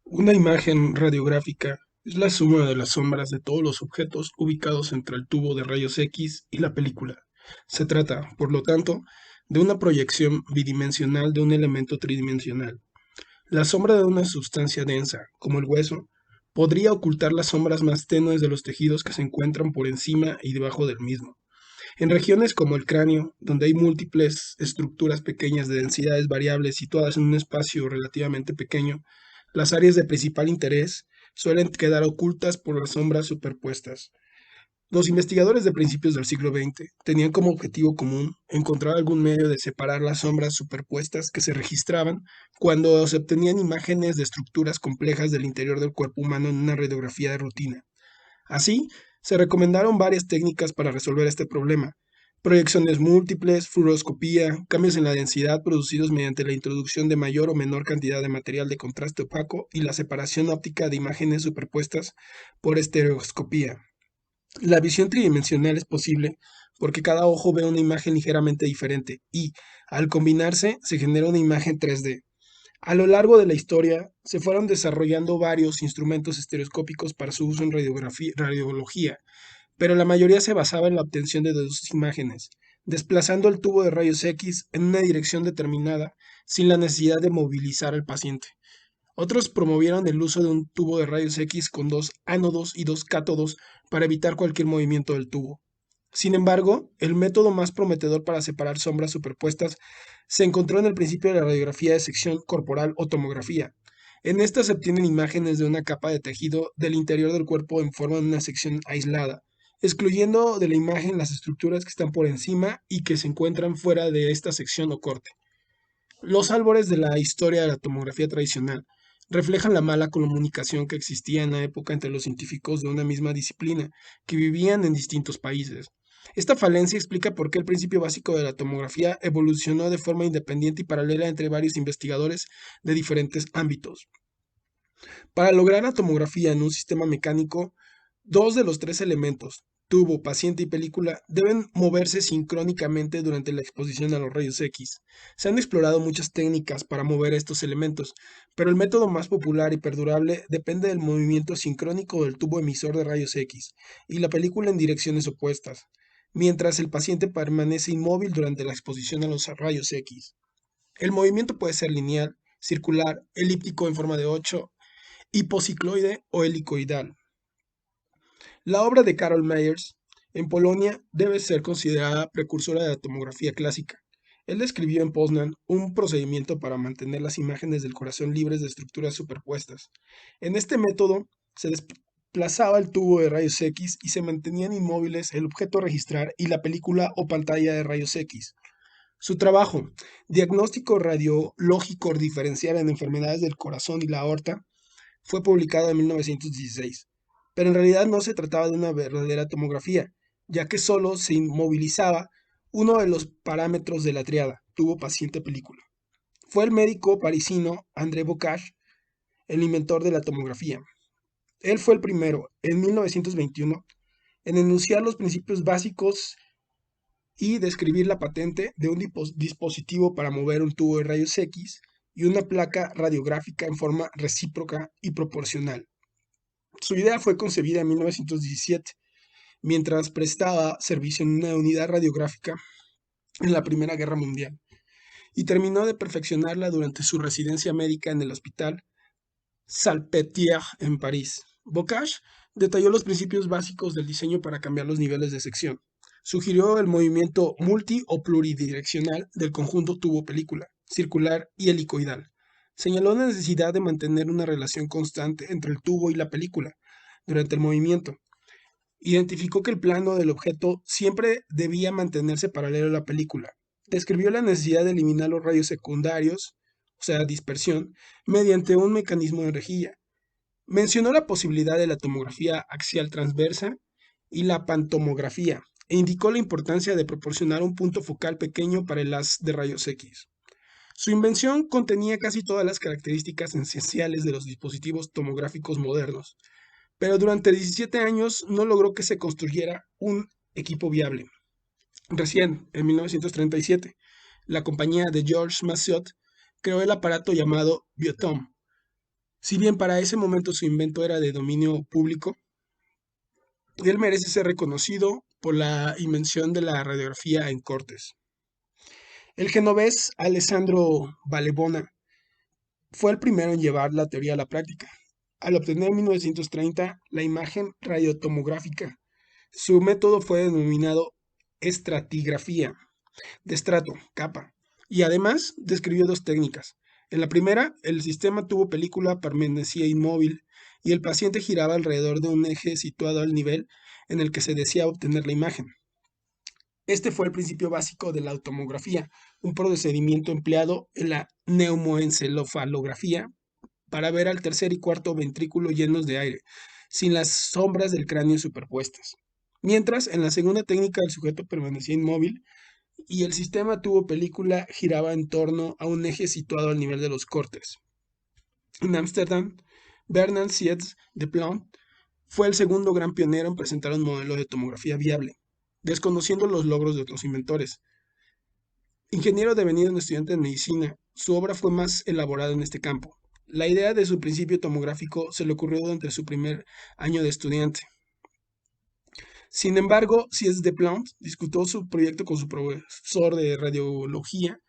Una imagen radiográfica es la suma de las sombras de todos los objetos ubicados entre el tubo de rayos X y la película. Se trata, por lo tanto, de una proyección bidimensional de un elemento tridimensional. La sombra de una sustancia densa, como el hueso, podría ocultar las sombras más tenues de los tejidos que se encuentran por encima y debajo del mismo. En regiones como el cráneo, donde hay múltiples estructuras pequeñas de densidades variables situadas en un espacio relativamente pequeño, las áreas de principal interés suelen quedar ocultas por las sombras superpuestas. Los investigadores de principios del siglo XX tenían como objetivo común encontrar algún medio de separar las sombras superpuestas que se registraban cuando se obtenían imágenes de estructuras complejas del interior del cuerpo humano en una radiografía de rutina. Así, se recomendaron varias técnicas para resolver este problema: proyecciones múltiples, fluoroscopía, cambios en la densidad producidos mediante la introducción de mayor o menor cantidad de material de contraste opaco y la separación óptica de imágenes superpuestas por estereoscopía. La visión tridimensional es posible porque cada ojo ve una imagen ligeramente diferente y, al combinarse, se genera una imagen 3D. A lo largo de la historia, se fueron desarrollando varios instrumentos estereoscópicos para su uso en radiología, pero la mayoría se basaba en la obtención de dos imágenes, desplazando el tubo de rayos X en una dirección determinada sin la necesidad de movilizar al paciente. Otros promovieron el uso de un tubo de rayos X con dos ánodos y dos cátodos para evitar cualquier movimiento del tubo. Sin embargo, el método más prometedor para separar sombras superpuestas se encontró en el principio de la radiografía de sección corporal o tomografía. En esta se obtienen imágenes de una capa de tejido del interior del cuerpo en forma de una sección aislada, excluyendo de la imagen las estructuras que están por encima y que se encuentran fuera de esta sección o corte. Los albores de la historia de la tomografía tradicional reflejan la mala comunicación que existía en la época entre los científicos de una misma disciplina, que vivían en distintos países. Esta falencia explica por qué el principio básico de la tomografía evolucionó de forma independiente y paralela entre varios investigadores de diferentes ámbitos. Para lograr la tomografía en un sistema mecánico, dos de los tres elementos, tubo, paciente y película, deben moverse sincrónicamente durante la exposición a los rayos X. Se han explorado muchas técnicas para mover estos elementos, pero el método más popular y perdurable depende del movimiento sincrónico del tubo emisor de rayos X y la película en direcciones opuestas, mientras el paciente permanece inmóvil durante la exposición a los rayos X. El movimiento puede ser lineal, circular, elíptico en forma de 8, hipocicloide o helicoidal. La obra de Karol Meyers en Polonia debe ser considerada precursora de la tomografía clásica. Él describió en Poznan un procedimiento para mantener las imágenes del corazón libres de estructuras superpuestas. En este método se desplazaba el tubo de rayos X y se mantenían inmóviles el objeto a registrar y la película o pantalla de rayos X. Su trabajo, Diagnóstico radiológico diferencial en enfermedades del corazón y la aorta, fue publicado en 1916, pero en realidad no se trataba de una verdadera tomografía, ya que solo se inmovilizaba uno de los parámetros de la triada, tubo paciente película. Fue el médico parisino André Bocage el inventor de la tomografía. Él fue el primero, en 1921, en enunciar los principios básicos y describir la patente de un dispositivo para mover un tubo de rayos X y una placa radiográfica en forma recíproca y proporcional. Su idea fue concebida en 1917, mientras prestaba servicio en una unidad radiográfica en la Primera Guerra Mundial, y terminó de perfeccionarla durante su residencia médica en el Hospital Salpêtrière en París. Bocage detalló los principios básicos del diseño para cambiar los niveles de sección. Sugirió el movimiento multi o pluridireccional del conjunto tubo-película, circular y helicoidal. Señaló la necesidad de mantener una relación constante entre el tubo y la película durante el movimiento. Identificó que el plano del objeto siempre debía mantenerse paralelo a la película. Describió la necesidad de eliminar los rayos secundarios, o sea, dispersión, mediante un mecanismo de rejilla. Mencionó la posibilidad de la tomografía axial transversa y la pantomografía, e indicó la importancia de proporcionar un punto focal pequeño para el haz de rayos X. Su invención contenía casi todas las características esenciales de los dispositivos tomográficos modernos, pero durante 17 años no logró que se construyera un equipo viable. Recién, en 1937, la compañía de Georges Massiot creó el aparato llamado Biotom. Si bien para ese momento su invento era de dominio público, él merece ser reconocido por la invención de la radiografía en cortes. El genovés Alessandro Valebona fue el primero en llevar la teoría a la práctica, al obtener en 1930 la imagen radiotomográfica. Su método fue denominado estratigrafía, de estrato, capa, y además describió dos técnicas. En la primera, el sistema tubo película permanecía inmóvil y el paciente giraba alrededor de un eje situado al nivel en el que se deseaba obtener la imagen. Este fue el principio básico de la automografía, un procedimiento empleado en la neumoencefalografía para ver al tercer y cuarto ventrículo llenos de aire, sin las sombras del cráneo superpuestas. Mientras, en la segunda técnica el sujeto permanecía inmóvil y el sistema tubo película giraba en torno a un eje situado al nivel de los cortes. En Ámsterdam, Bernard Sietz de Plant fue el segundo gran pionero en presentar un modelo de tomografía viable, desconociendo los logros de otros inventores. Ingeniero devenido en estudiante de medicina, su obra fue más elaborada en este campo. La idea de su principio tomográfico se le ocurrió durante su primer año de estudiante. Sin embargo, Sietz de Plant discutió su proyecto con su profesor de radiología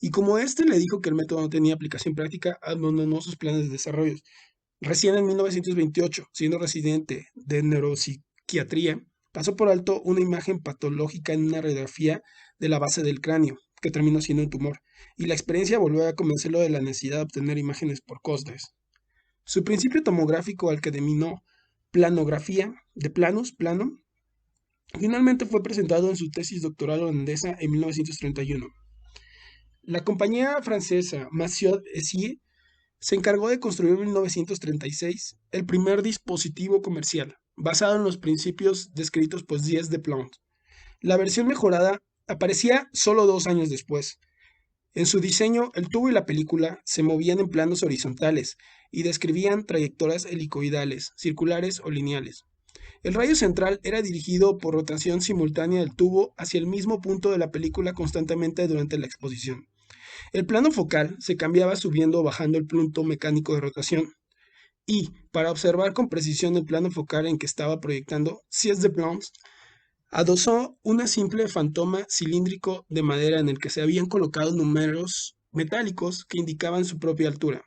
y como éste le dijo que el método no tenía aplicación práctica, abandonó sus planes de desarrollo. Recién en 1928, siendo residente de neuropsiquiatría, pasó por alto una imagen patológica en una radiografía de la base del cráneo, que terminó siendo un tumor, y la experiencia volvió a convencerlo de la necesidad de obtener imágenes por costes. Su principio tomográfico, al que denominó planografía, de planos, plano, finalmente fue presentado en su tesis doctoral holandesa en 1931. La compañía francesa Massiot Essier se encargó de construir en 1936 el primer dispositivo comercial, basado en los principios descritos por Sietz de Plant. La versión mejorada aparecía solo 2 años después. En su diseño, el tubo y la película se movían en planos horizontales y describían trayectorias helicoidales, circulares o lineales. El rayo central era dirigido por rotación simultánea del tubo hacia el mismo punto de la película constantemente durante la exposición. El plano focal se cambiaba subiendo o bajando el punto mecánico de rotación. Y, para observar con precisión el plano focal en que estaba proyectando, Sietz de Plant adosó una simple fantoma cilíndrico de madera en el que se habían colocado números metálicos que indicaban su propia altura.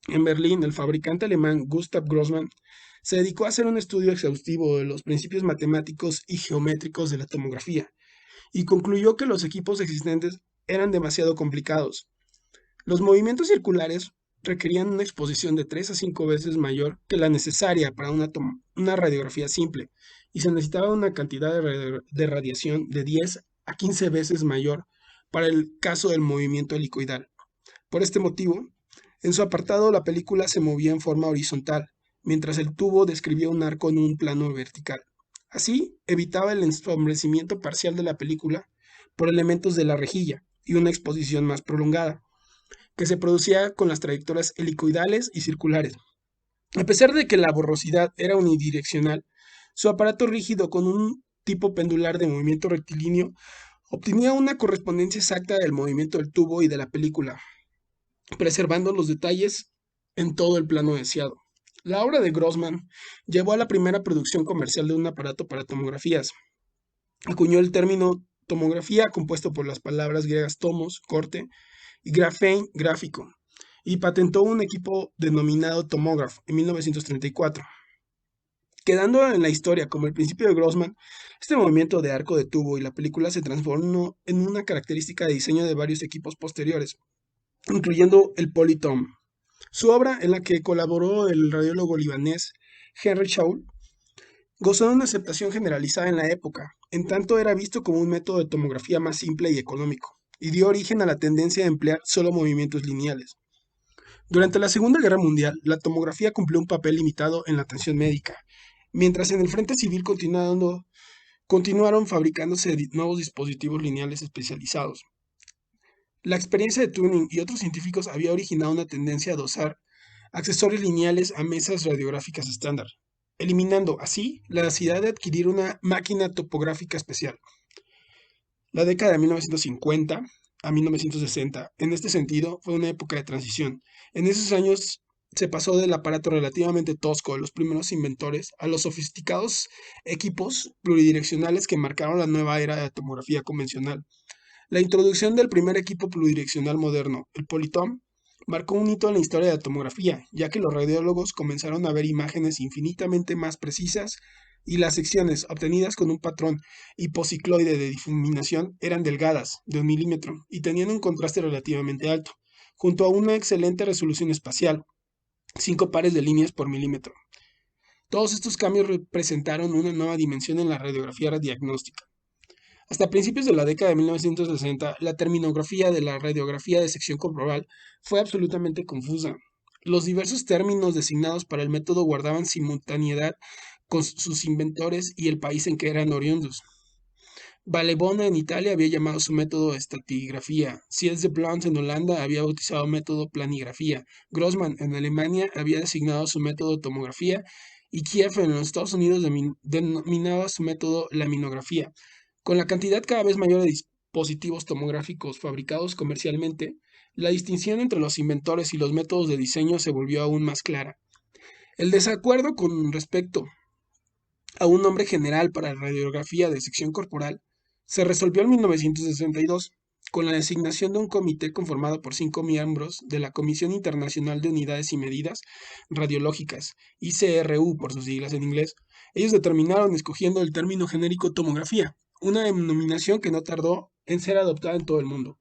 En Berlín, el fabricante alemán Gustav Grossmann se dedicó a hacer un estudio exhaustivo de los principios matemáticos y geométricos de la tomografía y concluyó que los equipos existentes eran demasiado complicados. Los movimientos circulares requerían una exposición de 3 a 5 veces mayor que la necesaria para una radiografía simple, y se necesitaba una cantidad de radiación de 10 a 15 veces mayor para el caso del movimiento helicoidal. Por este motivo, en su apartado la película se movía en forma horizontal, mientras el tubo describía un arco en un plano vertical. Así, evitaba el ensombrecimiento parcial de la película por elementos de la rejilla y una exposición más prolongada, que se producía con las trayectorias helicoidales y circulares. A pesar de que la borrosidad era unidireccional, su aparato rígido con un tipo pendular de movimiento rectilíneo obtenía una correspondencia exacta del movimiento del tubo y de la película, preservando los detalles en todo el plano deseado. La obra de Grossmann llevó a la primera producción comercial de un aparato para tomografías. Acuñó el término tomografía, compuesto por las palabras griegas tomos, corte, y graphein, gráfico, y patentó un equipo denominado tomógrafo en 1934. Quedando en la historia como el principio de Grossmann, este movimiento de arco de tubo y la película se transformó en una característica de diseño de varios equipos posteriores, incluyendo el Polytom. Su obra, en la que colaboró el radiólogo libanés Henry Shaul, gozó de una aceptación generalizada en la época, en tanto era visto como un método de tomografía más simple y económico, y dio origen a la tendencia de emplear solo movimientos lineales. Durante la Segunda Guerra Mundial, la tomografía cumplió un papel limitado en la atención médica, mientras en el frente civil continuaron fabricándose nuevos dispositivos lineales especializados. La experiencia de Turing y otros científicos había originado una tendencia a adosar accesorios lineales a mesas radiográficas estándar, eliminando así la necesidad de adquirir una máquina topográfica especial. La década de 1950 a 1960, en este sentido, fue una época de transición. En esos años se pasó del aparato relativamente tosco de los primeros inventores a los sofisticados equipos pluridireccionales que marcaron la nueva era de la tomografía convencional. La introducción del primer equipo pluridireccional moderno, el Polytom, marcó un hito en la historia de la tomografía, ya que los radiólogos comenzaron a ver imágenes infinitamente más precisas y las secciones obtenidas con un patrón hipocicloide de difuminación eran delgadas, de 1 milímetro, y tenían un contraste relativamente alto, junto a una excelente resolución espacial, 5 pares de líneas por milímetro. Todos estos cambios representaron una nueva dimensión en la radiografía diagnóstica. Hasta principios de la década de 1960, la terminografía de la radiografía de sección corporal fue absolutamente confusa. Los diversos términos designados para el método guardaban simultaneidad con sus inventores y el país en que eran oriundos. Valebona en Italia había llamado su método estatigrafía, Siels de Blunt en Holanda había bautizado método planigrafía, Grossman en Alemania había designado su método tomografía y Kiev en los Estados Unidos denominaba su método laminografía. Con la cantidad cada vez mayor de dispositivos tomográficos fabricados comercialmente, la distinción entre los inventores y los métodos de diseño se volvió aún más clara. El desacuerdo con respecto a un nombre general para la radiografía de sección corporal se resolvió en 1962 con la designación de un comité conformado por 5 miembros de la Comisión Internacional de Unidades y Medidas Radiológicas, ICRU por sus siglas en inglés. Ellos determinaron escogiendo el término genérico tomografía, una denominación que no tardó en ser adoptada en todo el mundo.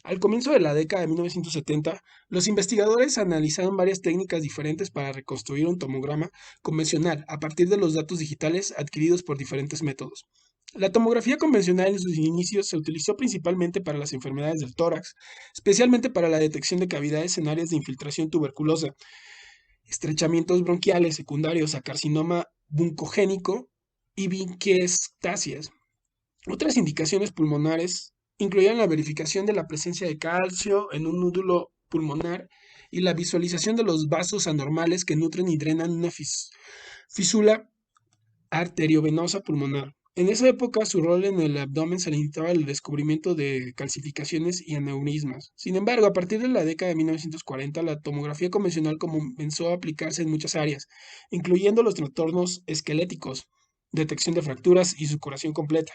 Al comienzo de la década de 1970, los investigadores analizaron varias técnicas diferentes para reconstruir un tomograma convencional a partir de los datos digitales adquiridos por diferentes métodos. La tomografía convencional en sus inicios se utilizó principalmente para las enfermedades del tórax, especialmente para la detección de cavidades en áreas de infiltración tuberculosa, estrechamientos bronquiales secundarios a carcinoma bucogénico y binquestasias. Otras indicaciones pulmonares incluían la verificación de la presencia de calcio en un nódulo pulmonar y la visualización de los vasos anormales que nutren y drenan una físula arteriovenosa pulmonar. En esa época, su rol en el abdomen se limitaba al descubrimiento de calcificaciones y aneurismas. Sin embargo, a partir de la década de 1940, la tomografía convencional comenzó a aplicarse en muchas áreas, incluyendo los trastornos esqueléticos, detección de fracturas y su curación completa,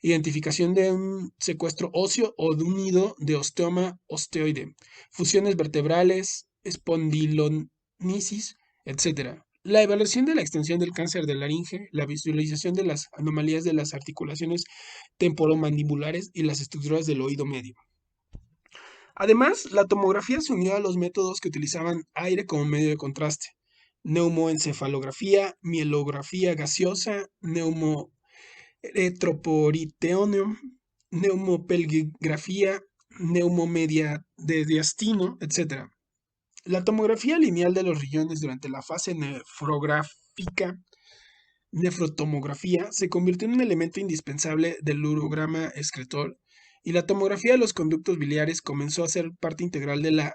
identificación de un secuestro óseo o de un nido de osteoma osteoide, fusiones vertebrales, espondilonisis, etc. La evaluación de la extensión del cáncer de laringe, la visualización de las anomalías de las articulaciones temporomandibulares y las estructuras del oído medio. Además, la tomografía se unió a los métodos que utilizaban aire como medio de contraste: neumoencefalografía, mielografía gaseosa, neumoelectroporitoneum, neumopelvigrafía, neumomediastino, etc. La tomografía lineal de los riñones durante la fase nefrotomografía se convirtió en un elemento indispensable del urograma excretor, y la tomografía de los conductos biliares comenzó a ser parte integral de la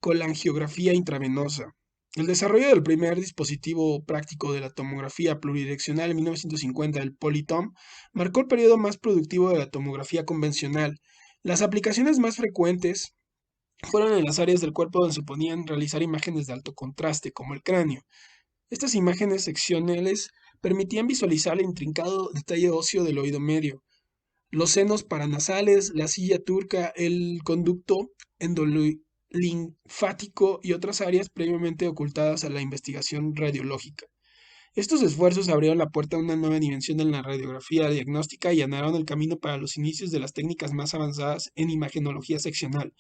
colangiografía intravenosa. El desarrollo del primer dispositivo práctico de la tomografía pluridireccional en 1950, el Polytom, marcó el periodo más productivo de la tomografía convencional. Las aplicaciones más frecuentes fueron en las áreas del cuerpo donde se podían realizar imágenes de alto contraste, como el cráneo. Estas imágenes seccionales permitían visualizar el intrincado detalle óseo del oído medio, los senos paranasales, la silla turca, el conducto endolinfático y otras áreas previamente ocultadas a la investigación radiológica. Estos esfuerzos abrieron la puerta a una nueva dimensión en la radiografía diagnóstica y allanaron el camino para los inicios de las técnicas más avanzadas en imagenología seccional.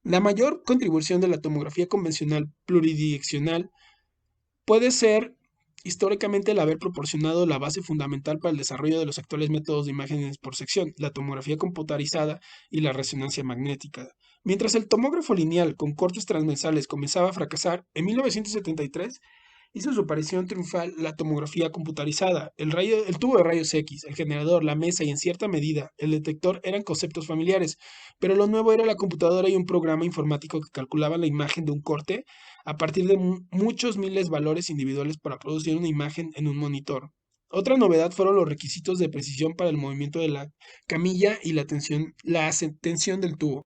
La mayor contribución de la tomografía convencional pluridireccional puede ser históricamente el haber proporcionado la base fundamental para el desarrollo de los actuales métodos de imágenes por sección, la tomografía computarizada y la resonancia magnética. Mientras el tomógrafo lineal con cortes transversales comenzaba a fracasar, en 1973 hizo su aparición triunfal la tomografía computarizada. El tubo de rayos X, el generador, la mesa y en cierta medida el detector eran conceptos familiares, pero lo nuevo era la computadora y un programa informático que calculaba la imagen de un corte a partir de muchos miles de valores individuales para producir una imagen en un monitor. Otra novedad fueron los requisitos de precisión para el movimiento de la camilla y la tensión del tubo.